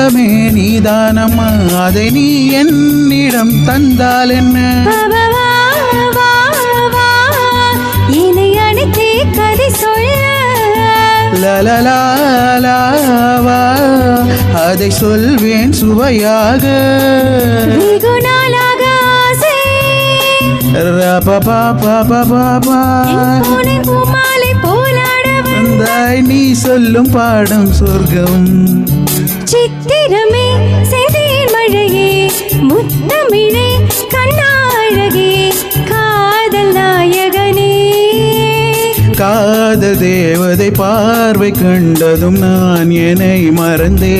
சொந்தமே நீதானம்மா, அதை நீ என்னிடம் தந்தால் என்ன? என்னை அணைத்தே கதை சொல்ல லலலாவா, அதை சொல்வேன் சுவையாக. வெகு நாளாக ஆசை பூமாலை போலாட வந்தாய், நீ சொல்லும் பாடம் சொர்க்கம். சித்திரமே செந்தேன் மழையே முத்தமிழே கண்ணாழகே காதல் நாயகனே. காதல் தேவதை பார்வை கண்டதும் நான் என்னை மறந்தே